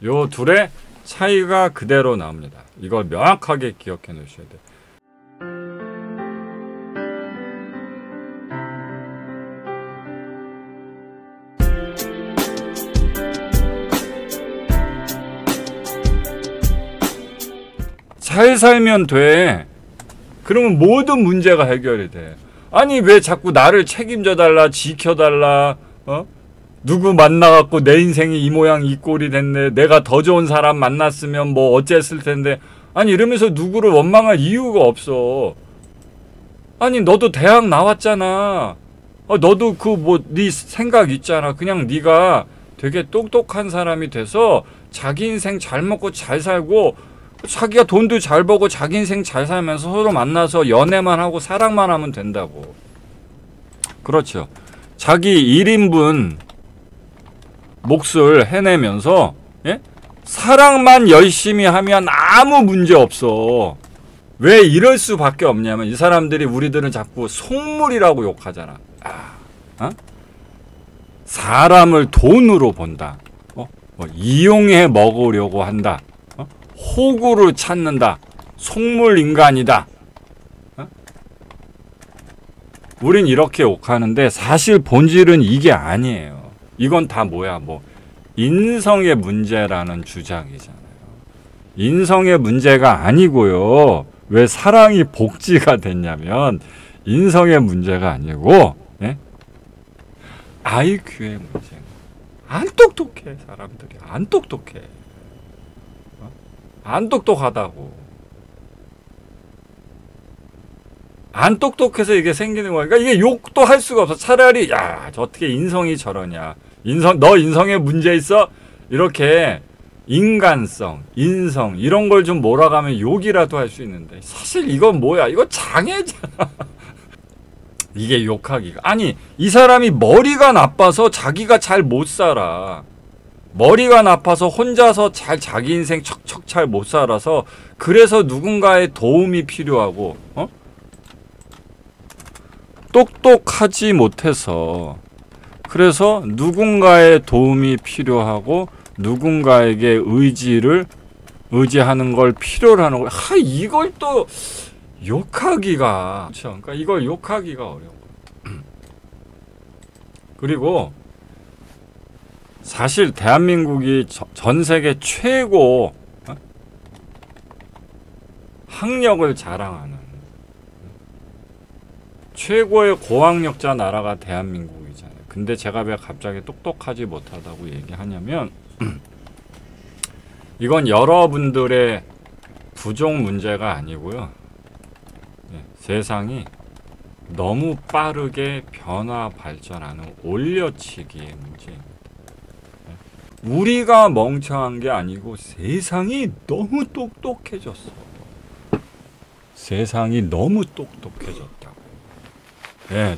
요 둘의 차이가 그대로 나옵니다. 이걸 명확하게 기억해 놓으셔야 돼요. 잘 살면 돼. 그러면 모든 문제가 해결이 돼. 아니 왜 자꾸 나를 책임져 달라, 지켜 달라, 누구 만나갖고 내 인생이 이 모양 이 꼴이 됐네. 내가 더 좋은 사람 만났으면 뭐 어쨌을 텐데. 아니 이러면서 누구를 원망할 이유가 없어. 아니 너도 대학 나왔잖아. 너도 그 뭐 네 생각 있잖아. 그냥 네가 되게 똑똑한 사람이 돼서 자기 인생 잘 먹고 잘 살고 자기가 돈도 잘 벌고 자기 인생 잘 살면서 서로 만나서 연애만 하고 사랑만 하면 된다고. 그렇죠. 자기 1인분 몫을 해내면서 사랑만 열심히 하면 아무 문제 없어. 왜 이럴 수밖에 없냐면 이 사람들이 우리들은 자꾸 속물이라고 욕하잖아. 사람을 돈으로 본다. 이용해 먹으려고 한다. 호구를 찾는다. 속물 인간이다. 우린 이렇게 욕하는데 사실 본질은 이게 아니에요. 이건 다 뭐야? 뭐 인성의 문제라는 주장이잖아요. 인성의 문제가 아니고요. 왜 사랑이 복지가 됐냐면 인성의 문제가 아니고 IQ의 문제. 안 똑똑해. 사람들이 안 똑똑해. 안 똑똑하다고. 안 똑똑해서 이게 생기는 거니까 이게 욕도 할 수가 없어. 차라리 야, 저 어떻게 인성이 저러냐. 너 인성에 문제 있어? 이렇게 인간성, 인성 이런 걸 좀 몰아가면 욕이라도 할 수 있는데 사실 이건 뭐야? 이거 장애잖아. 이게 욕하기가. 아니 이 사람이 머리가 나빠서 자기가 잘 못 살아. 머리가 나빠서 혼자서 자기 인생 척척 잘 못 살아서 그래서 누군가의 도움이 필요하고 똑똑하지 못해서 그래서 누군가의 도움이 필요하고 누군가에게 의지하는 걸 필요로 하는 거야. 이걸 또 욕하기가. 그렇죠? 그러니까 이걸 욕하기가 어려워. 그리고 사실 대한민국이 전 세계 최고 학력을 자랑하는 최고의 고학력자 나라가 대한민국이잖아요. 근데 제가 왜 갑자기 똑똑하지 못하다고 얘기하냐면 이건 여러분들의 부족 문제가 아니고요. 세상이 너무 빠르게 변화 발전하는 올려치기의 문제입니다. 우리가 멍청한 게 아니고 세상이 너무 똑똑해졌어. 세상이 너무 똑똑해졌다고.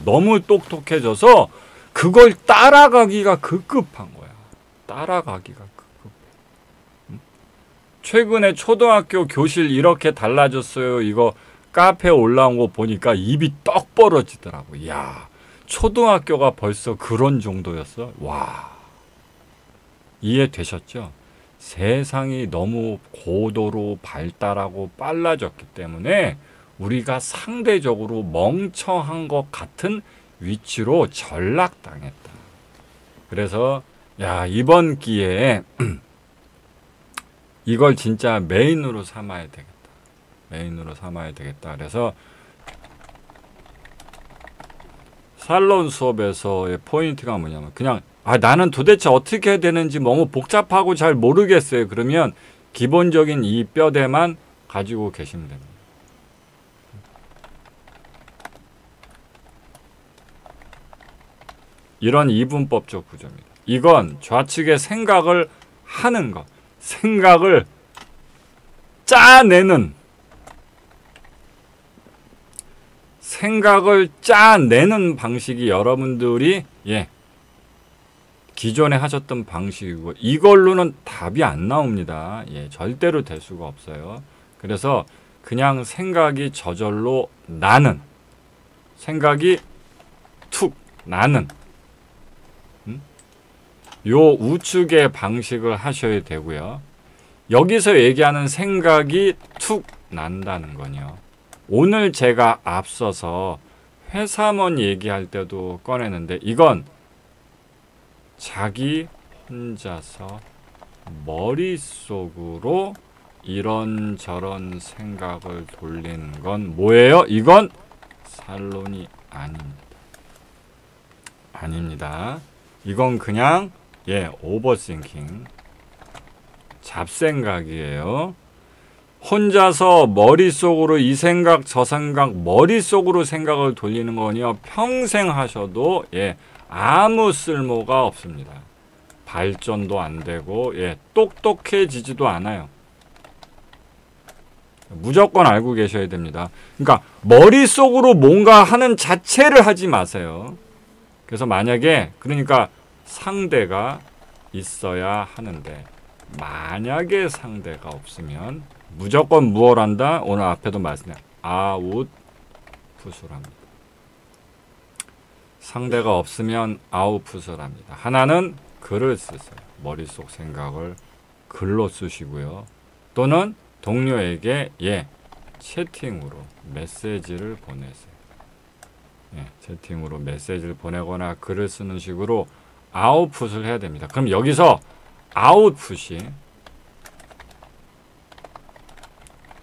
너무 똑똑해져서 그걸 따라가기가 급급한 거야. 따라가기가 급급. 최근에 초등학교 교실 이렇게 달라졌어요. 이거 카페에 올라온 거 보니까 입이 떡 벌어지더라고. 야, 초등학교가 벌써 그런 정도였어? 와. 이해되셨죠? 세상이 너무 고도로 발달하고 빨라졌기 때문에 우리가 상대적으로 멍청한 것 같은 위치로 전락당했다. 그래서 야, 이번 기회에 이걸 진짜 메인으로 삼아야 되겠다. 메인으로 삼아야 되겠다. 그래서 살론 수업에서의 포인트가 뭐냐면 그냥 나는 도대체 어떻게 해야 되는지 너무 복잡하고 잘 모르겠어요. 그러면 기본적인 이 뼈대만 가지고 계시면 됩니다. 이런 이분법적 구조입니다. 이건 좌측의 생각을 하는 것, 생각을 짜내는 방식이 여러분들이 기존에 하셨던 방식이고 이걸로는 답이 안 나옵니다. 절대로 될 수가 없어요. 그래서 그냥 생각이 저절로 나는, 생각이 툭 나는 요 우측의 방식을 하셔야 되고요. 여기서 얘기하는 생각이 툭 난다는 거요. 오늘 제가 앞서서 회사원 얘기할 때도 꺼내는데 이건 자기 혼자서 머릿속으로 이런저런 생각을 돌리는 건 뭐예요? 이건 산론이 아닙니다. 아닙니다. 이건 그냥 오버싱킹, 잡생각이에요. 혼자서 머릿속으로 이 생각 저 생각 머릿속으로 생각을 돌리는 거는요, 평생 하셔도 아무 쓸모가 없습니다. 발전도 안 되고 똑똑해지지도 않아요. 무조건 알고 계셔야 됩니다. 그러니까 머릿속으로 뭔가 하는 자체를 하지 마세요. 그래서 만약에 그러니까 상대가 있어야 하는데 만약에 상대가 없으면 무조건 무엇 한다? 오늘 앞에도 말씀해 아웃풋을 합니다. 상대가 없으면 아웃풋을 합니다. 하나는 글을 쓰세요. 머릿속 생각을 글로 쓰시고요. 또는 동료에게 채팅으로 메시지를 보내세요. 채팅으로 메시지를 보내거나 글을 쓰는 식으로 아웃풋을 해야 됩니다. 그럼 여기서 아웃풋이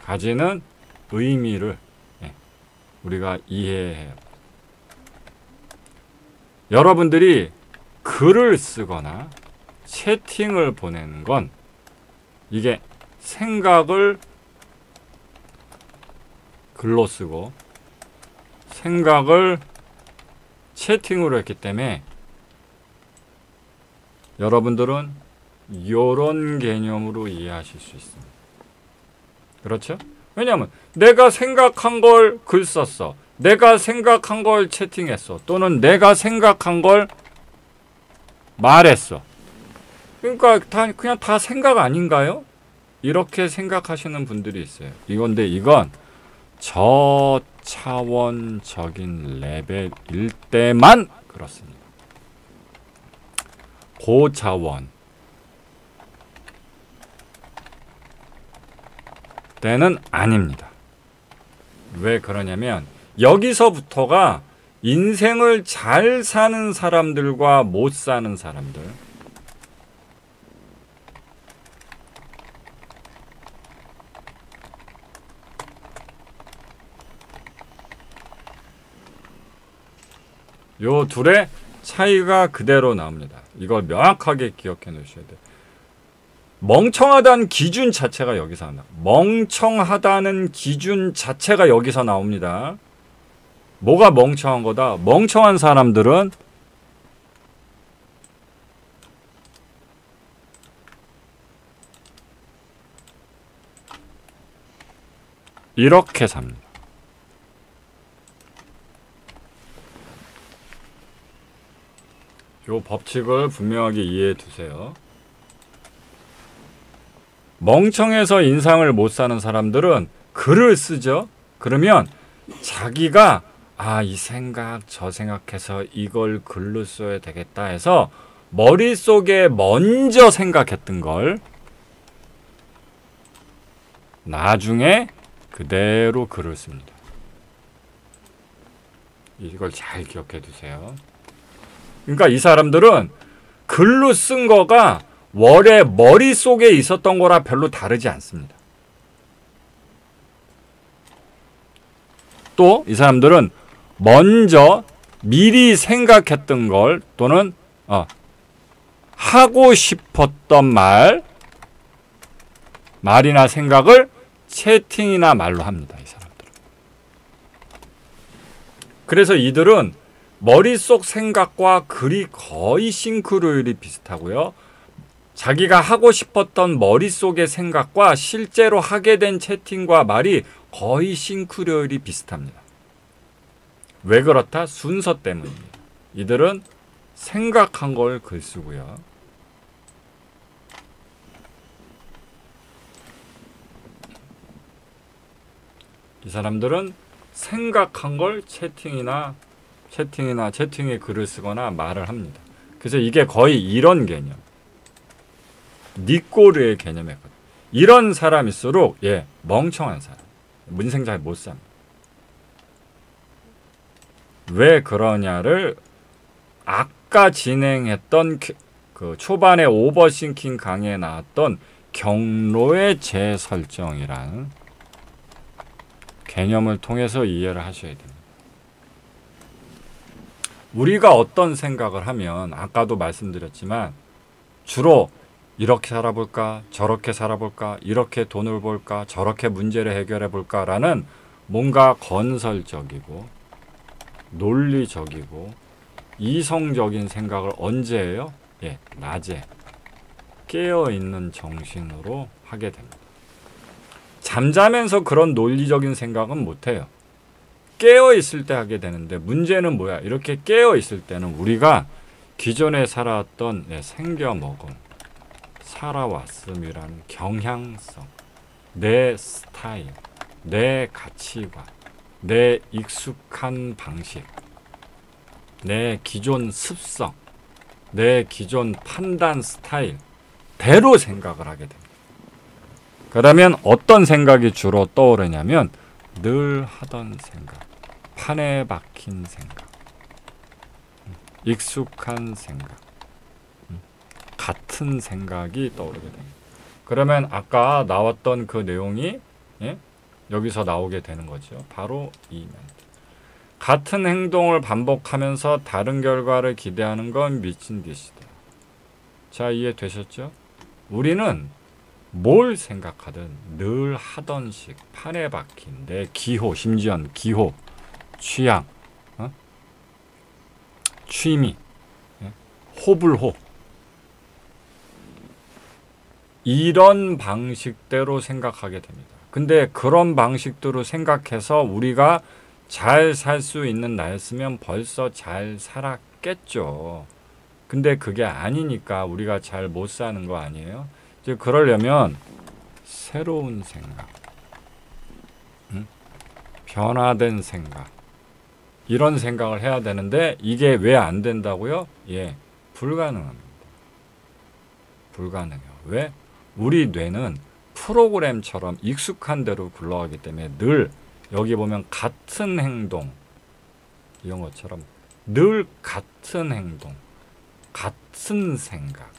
가지는 의미를 우리가 이해해요. 여러분들이 글을 쓰거나 채팅을 보내는 건 이게 생각을 글로 쓰고 생각을 채팅으로 했기 때문에 여러분들은 이런 개념으로 이해하실 수 있습니다. 그렇죠? 왜냐하면 내가 생각한 걸 글 썼어. 내가 생각한 걸 채팅했어. 또는 내가 생각한 걸 말했어. 그러니까 그냥 다 생각 아닌가요? 이렇게 생각하시는 분들이 있어요. 이건 저차원적인 레벨일 때만 그렇습니다. 고차원 때는 아닙니다. 왜 그러냐면 여기서부터가 인생을 잘 사는 사람들과 못 사는 사람들, 요 둘의 차이가 그대로 나옵니다. 이걸 명확하게 기억해 놓으셔야 돼요. 멍청하다는 기준 자체가 여기서 나옵니다. 멍청하다는 기준 자체가 여기서 나옵니다. 뭐가 멍청한 거다? 멍청한 사람들은 이렇게 삽니다. 요 법칙을 분명하게 이해해 두세요. 멍청해서 인상을 못 사는 사람들은 글을 쓰죠. 그러면 자기가 이 생각 저 생각해서 이걸 글로 써야 되겠다 해서 머릿속에 먼저 생각했던 걸 나중에 그대로 글을 씁니다. 이걸 잘 기억해 두세요. 그러니까 이 사람들은 글로 쓴 거가 원래 머릿속에 있었던 거라 별로 다르지 않습니다. 또 이 사람들은 먼저 미리 생각했던 걸 또는 하고 싶었던 말이나 생각을 채팅이나 말로 합니다. 이 사람들은. 그래서 이들은 머릿속 생각과 글이 거의 싱크로율이 비슷하고요. 자기가 하고 싶었던 머릿속의 생각과 실제로 하게 된 채팅과 말이 거의 싱크로율이 비슷합니다. 왜 그렇다? 순서 때문입니다. 이들은 생각한 걸 글 쓰고요. 이 사람들은 생각한 걸 채팅에 글을 쓰거나 말을 합니다. 그래서 이게 거의 이런 개념. 니꼬르의 개념이거든. 이런 사람일수록 멍청한 사람. 인생 잘 못 삽니다. 왜 그러냐를 아까 진행했던 그 초반에 오버싱킹 강의에 나왔던 경로의 재설정이라는 개념을 통해서 이해를 하셔야 됩니다. 우리가 어떤 생각을 하면 아까도 말씀드렸지만 주로 이렇게 살아볼까 저렇게 살아볼까 이렇게 돈을 벌까 저렇게 문제를 해결해 볼까라는 뭔가 건설적이고 논리적이고 이성적인 생각을 언제 해요? 낮에 깨어있는 정신으로 하게 됩니다. 잠자면서 그런 논리적인 생각은 못해요. 깨어있을 때 하게 되는데 문제는 뭐야? 이렇게 깨어있을 때는 우리가 기존에 살아왔던 생겨먹음, 살아왔음이라는 경향성, 내 스타일, 내 가치관, 내 익숙한 방식, 내 기존 습성, 내 기존 판단 스타일 대로 생각을 하게 됩니다. 그러면 어떤 생각이 주로 떠오르냐면 늘 하던 생각, 판에 박힌 생각, 익숙한 생각, 같은 생각이 떠오르게 됩니다. 그러면 아까 나왔던 그 내용이 여기서 나오게 되는 거죠. 바로 이 멘트. 같은 행동을 반복하면서 다른 결과를 기대하는 건 미친 짓이다. 자, 이해되셨죠? 우리는 뭘 생각하든 늘 하던 식, 판에 박힌 내 기호, 심지어 기호, 취향, 취미, 호불호 이런 방식대로 생각하게 됩니다. 근데 그런 방식대로 생각해서 우리가 잘 살 수 있는 나였으면 벌써 잘 살았겠죠. 근데 그게 아니니까 우리가 잘 못 사는 거 아니에요? 이제 그러려면 새로운 생각, 변화된 생각, 이런 생각을 해야 되는데 이게 왜 안 된다고요? 불가능합니다. 불가능해요. 왜? 우리 뇌는 프로그램처럼 익숙한 대로 굴러가기 때문에 늘 여기 보면 같은 행동 이런 것처럼 늘 같은 행동, 같은 생각,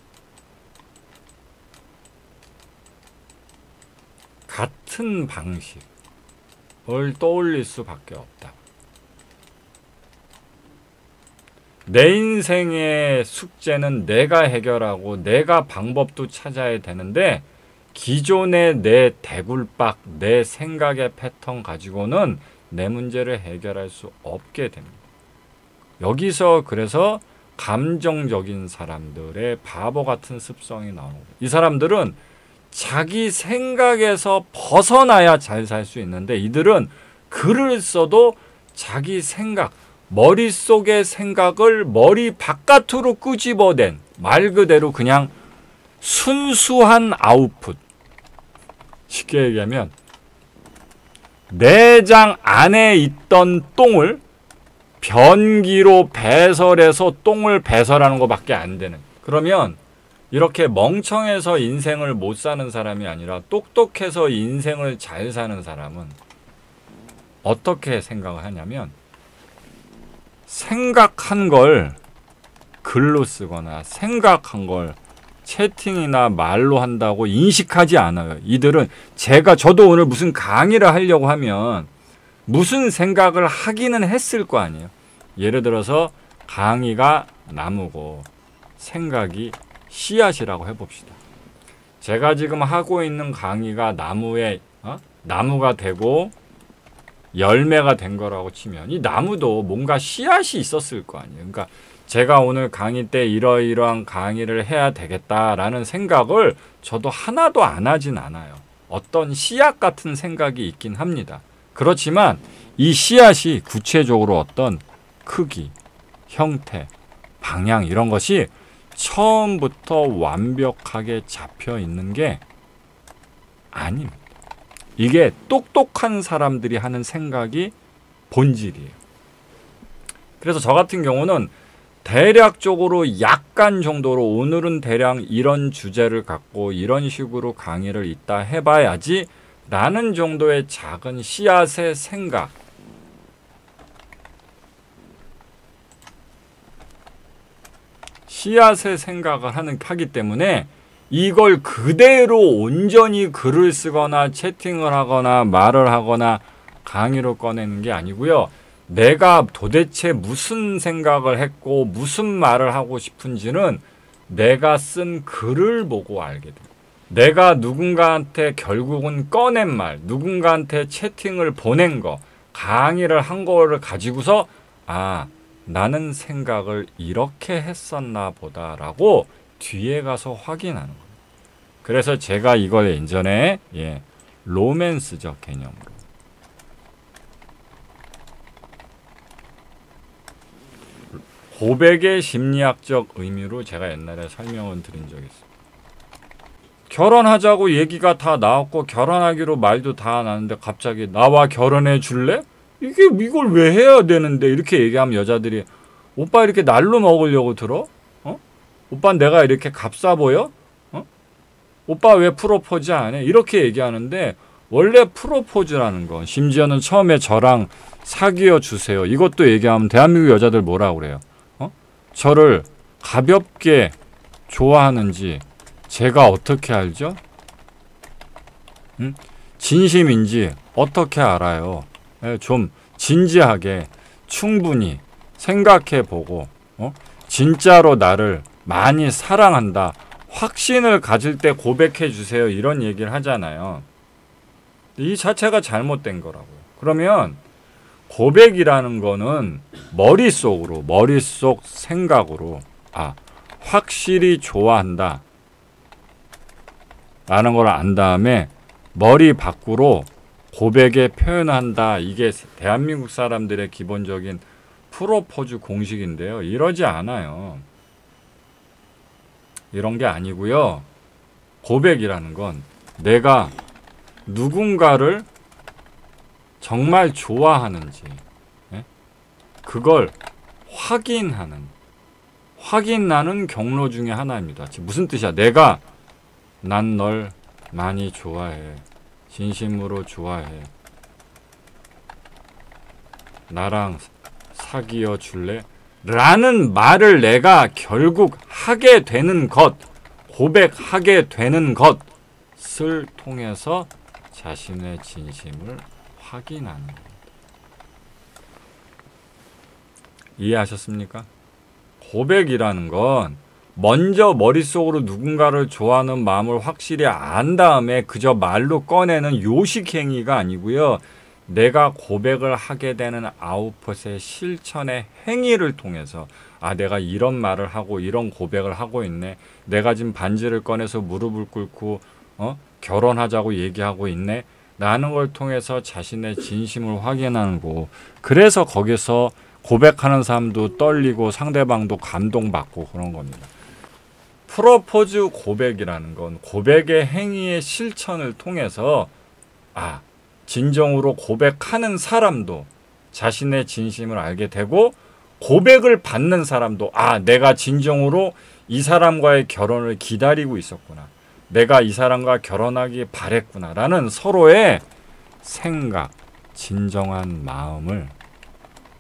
같은 방식을 떠올릴 수밖에 없다. 내 인생의 숙제는 내가 해결하고 내가 방법도 찾아야 되는데 기존의 내 대굴박, 내 생각의 패턴 가지고는 내 문제를 해결할 수 없게 됩니다. 여기서 그래서 감정적인 사람들의 바보 같은 습성이 나오는 거예요. 이 사람들은 자기 생각에서 벗어나야 잘 살 수 있는데 이들은 글을 써도 자기 생각, 머릿속의 생각을 머리 바깥으로 끄집어낸 말 그대로 그냥 순수한 아웃풋. 쉽게 얘기하면 내장 안에 있던 똥을 변기로 배설해서 똥을 배설하는 것밖에 안 되는. 그러면 이렇게 멍청해서 인생을 못 사는 사람이 아니라 똑똑해서 인생을 잘 사는 사람은 어떻게 생각을 하냐면 생각한 걸 글로 쓰거나 생각한 걸 채팅이나 말로 한다고 인식하지 않아요. 이들은 저도 오늘 무슨 강의를 하려고 하면 무슨 생각을 하기는 했을 거 아니에요. 예를 들어서 강의가 나무고 생각이 씨앗이라고 해봅시다. 제가 지금 하고 있는 강의가 나무가 되고 열매가 된 거라고 치면 이 나무도 뭔가 씨앗이 있었을 거 아니에요. 그러니까 제가 오늘 강의 때 이러이러한 강의를 해야 되겠다라는 생각을 저도 하나도 안 하진 않아요. 어떤 씨앗 같은 생각이 있긴 합니다. 그렇지만 이 씨앗이 구체적으로 어떤 크기, 형태, 방향 이런 것이 처음부터 완벽하게 잡혀 있는 게 아닙니다. 이게 똑똑한 사람들이 하는 생각이 본질이에요. 그래서 저 같은 경우는 대략적으로 약간 정도로 오늘은 대략 이런 주제를 갖고 이런 식으로 강의를 이따 해봐야지 라는 정도의 작은 씨앗의 생각, 씨앗의 생각을 하기 때문에 이걸 그대로 온전히 글을 쓰거나 채팅을 하거나 말을 하거나 강의로 꺼내는 게 아니고요. 내가 도대체 무슨 생각을 했고 무슨 말을 하고 싶은지는 내가 쓴 글을 보고 알게 돼요. 내가 누군가한테 결국은 꺼낸 말, 누군가한테 채팅을 보낸 거, 강의를 한 거를 가지고서 아, 나는 생각을 이렇게 했었나 보다라고 뒤에 가서 확인하는 거예요. 그래서 제가 이걸 예전에 로맨스적 개념으로 고백의 심리학적 의미로 제가 옛날에 설명을 드린 적이 있어요. 결혼하자고 얘기가 다 나왔고 결혼하기로 말도 다 나왔는데 갑자기 나와 결혼해 줄래? 이걸 왜 해야 되는데 이렇게 얘기하면 여자들이 오빠 이렇게 날로 먹으려고 들어? 오빠 내가 이렇게 값싸 보여? 오빠 왜 프로포즈 안 해? 이렇게 얘기하는데 원래 프로포즈라는 건 심지어는 처음에 저랑 사귀어 주세요. 이것도 얘기하면 대한민국 여자들 뭐라고 그래요? 저를 가볍게 좋아하는지 제가 어떻게 알죠? 진심인지 어떻게 알아요? 좀 진지하게 충분히 생각해보고 진짜로 나를 많이 사랑한다. 확신을 가질 때 고백해 주세요. 이런 얘기를 하잖아요. 이 자체가 잘못된 거라고요. 그러면 고백이라는 거는 머릿속 생각으로 확실히 좋아한다 라는 걸 안 다음에 머리 밖으로 고백에 표현한다. 이게 대한민국 사람들의 기본적인 프로포즈 공식인데요. 이러지 않아요. 이런 게 아니고요. 고백이라는 건 내가 누군가를 정말 좋아하는지 그걸 확인하는 경로 중에 하나입니다. 무슨 뜻이야? 난 널 많이 좋아해. 진심으로 좋아해. 나랑 사귀어 줄래? 라는 말을 내가 결국 하게 되는 것, 고백하게 되는 것을 통해서 자신의 진심을 확인하는 겁니다. 이해하셨습니까? 고백이라는 건 먼저 머릿속으로 누군가를 좋아하는 마음을 확실히 안 다음에 그저 말로 꺼내는 요식행위가 아니고요. 내가 고백을 하게 되는 아웃풋의 실천의 행위를 통해서 내가 이런 말을 하고 이런 고백을 하고 있네. 내가 지금 반지를 꺼내서 무릎을 꿇고 결혼하자고 얘기하고 있네. 라는 걸 통해서 자신의 진심을 확인하는 거고 그래서 거기서 고백하는 사람도 떨리고 상대방도 감동받고 그런 겁니다. 프로포즈 고백이라는 건 고백의 행위의 실천을 통해서 진정으로 고백하는 사람도 자신의 진심을 알게 되고 고백을 받는 사람도 내가 진정으로 이 사람과의 결혼을 기다리고 있었구나. 내가 이 사람과 결혼하기 바랬구나. 라는 서로의 생각, 진정한 마음을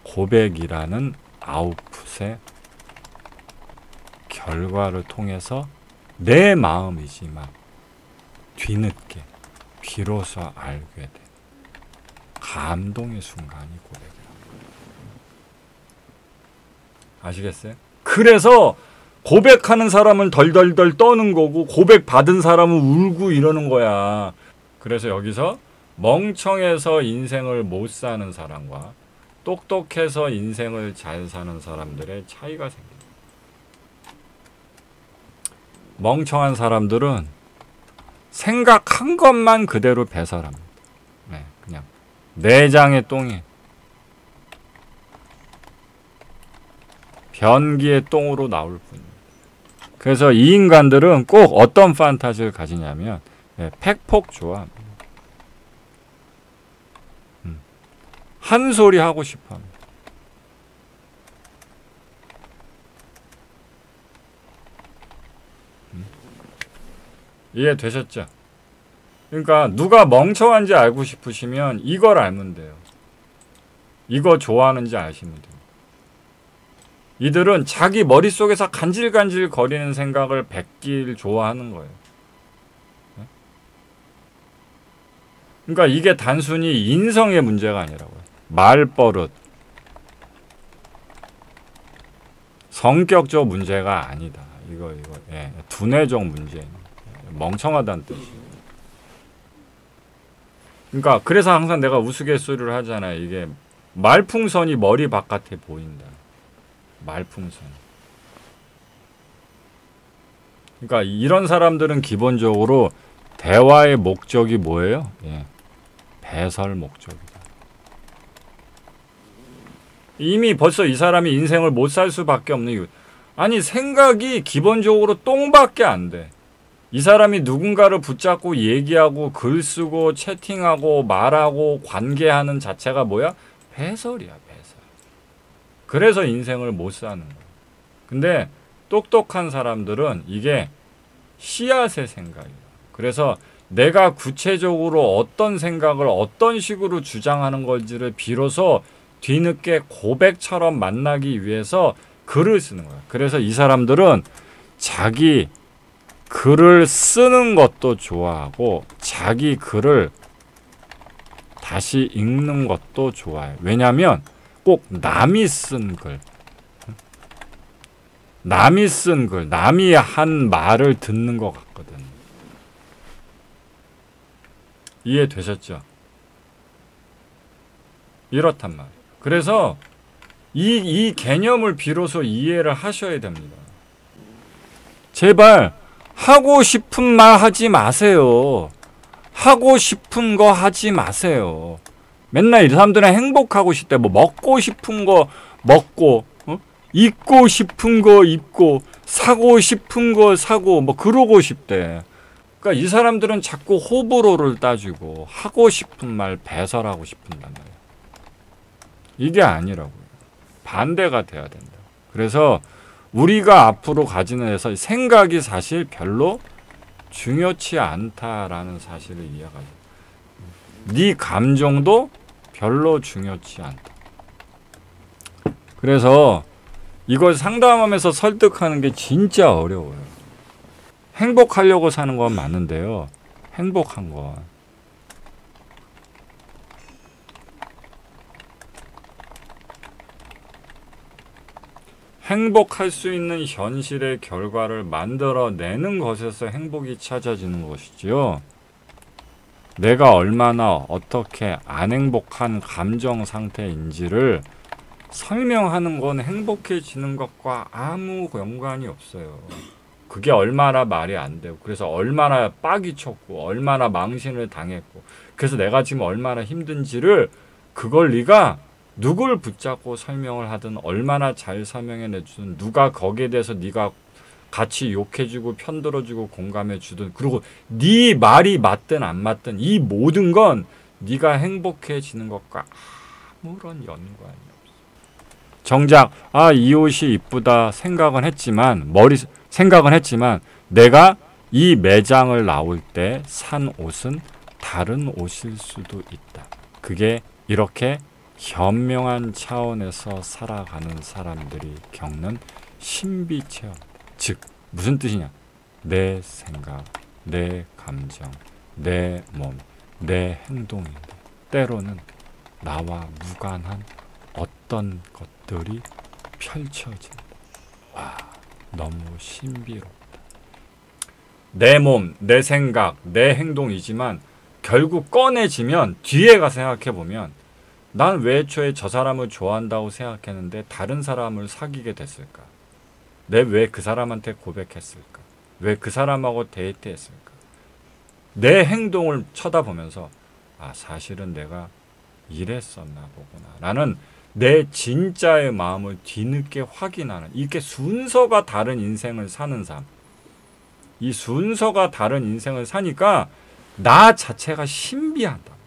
고백이라는 아웃풋의 결과를 통해서 내 마음이지만 뒤늦게 비로소 알게 돼. 감동의 순간이 고백이야. 아시겠어요? 그래서 고백하는 사람은 덜덜덜 떠는 거고 고백 받은 사람은 울고 이러는 거야. 그래서 여기서 멍청해서 인생을 못 사는 사람과 똑똑해서 인생을 잘 사는 사람들의 차이가 생깁니다. 멍청한 사람들은 생각한 것만 그대로 배설합니다. 그냥 내장의 똥이 변기의 똥으로 나올 뿐입니다. 그래서 이 인간들은 꼭 어떤 판타지를 가지냐면 팩폭 좋아합니다. 한 소리 하고 싶어합니다. 이해되셨죠? 그러니까 누가 멍청한지 알고 싶으시면 이걸 알면 돼요. 이거 좋아하는지 아시면 돼요. 이들은 자기 머릿속에서 간질간질 거리는 생각을 베낄 좋아하는 거예요. 그러니까 이게 단순히 인성의 문제가 아니라고요. 말버릇, 성격적 문제가 아니다. 이거 예, 두뇌적 문제입니다. 멍청하다는 뜻이에요. 그러니까 그래서 항상 내가 우스갯소리를 하잖아요. 이게 말풍선이 머리 바깥에 보인다. 말풍선. 그러니까 이런 사람들은 기본적으로 대화의 목적이 뭐예요? 예, 배설 목적이다. 이미 벌써 이 사람이 인생을 못 살 수밖에 없는 이유. 아니 생각이 기본적으로 똥밖에 안 돼. 이 사람이 누군가를 붙잡고 얘기하고 글 쓰고 채팅하고 말하고 관계하는 자체가 뭐야? 배설이야, 배설. 그래서 인생을 못 사는 거야. 근데 똑똑한 사람들은 이게 씨앗의 생각이야. 그래서 내가 구체적으로 어떤 생각을 어떤 식으로 주장하는 건지를 비로소 뒤늦게 고백처럼 만나기 위해서 글을 쓰는 거야. 그래서 이 사람들은 자기 글을 쓰는 것도 좋아하고 자기 글을 다시 읽는 것도 좋아해요. 왜냐하면 꼭 남이 쓴 글, 남이 쓴 글, 남이 한 말을 듣는 것 같거든. 이해되셨죠? 이렇단 말이에요. 그래서 이 개념을 비로소 이해를 하셔야 됩니다. 제발 하고 싶은 말 하지 마세요. 하고 싶은 거 하지 마세요. 맨날 이 사람들은 행복하고 싶대. 뭐 먹고 싶은 거 먹고, 입고 싶은 거 입고, 사고 싶은 거 사고, 뭐 그러고 싶대. 그러니까 이 사람들은 자꾸 호불호를 따지고 하고 싶은 말 배설하고 싶은단 말이야. 이게 아니라고요. 반대가 돼야 된다. 그래서 우리가 앞으로 가지는 데서 생각이 사실 별로 중요치 않다라는 사실을 이해하죠. 네 감정도 별로 중요치 않다. 그래서 이걸 상담하면서 설득하는 게 진짜 어려워요. 행복하려고 사는 건 맞는데요. 행복한 건 행복할 수 있는 현실의 결과를 만들어내는 것에서 행복이 찾아지는 것이지요. 내가 얼마나 어떻게 안 행복한 감정 상태인지를 설명하는 건 행복해지는 것과 아무 연관이 없어요. 그게 얼마나 말이 안 되고, 그래서 얼마나 빡이 쳤고, 얼마나 망신을 당했고, 그래서 내가 지금 얼마나 힘든지를 그걸 네가 누굴 붙잡고 설명을 하든 얼마나 잘 설명해 내주든 누가 거기에 대해서 네가 같이 욕해주고 편들어주고 공감해주든 그리고 네 말이 맞든 안 맞든 이 모든 건 네가 행복해지는 것과 아무런 연관이 없어. 정작 이 옷이 이쁘다 생각은 했지만 내가 이 매장을 나올 때 산 옷은 다른 옷일 수도 있다. 그게 이렇게 현명한 차원에서 살아가는 사람들이 겪는 신비 체험. 즉 무슨 뜻이냐? 내 생각, 내 감정, 내 몸, 내 행동인데 때로는 나와 무관한 어떤 것들이 펼쳐진다. 와, 너무 신비롭다. 내 몸, 내 생각, 내 행동이지만 결국 꺼내지면 뒤에 가서 생각해보면 난 왜 애초에 저 사람을 좋아한다고 생각했는데 다른 사람을 사귀게 됐을까? 내 왜 그 사람한테 고백했을까? 왜 그 사람하고 데이트했을까? 내 행동을 쳐다보면서 사실은 내가 이랬었나 보구나 라는 내 진짜의 마음을 뒤늦게 확인하는, 이렇게 순서가 다른 인생을 사는 삶. 이 순서가 다른 인생을 사니까 나 자체가 신비하다.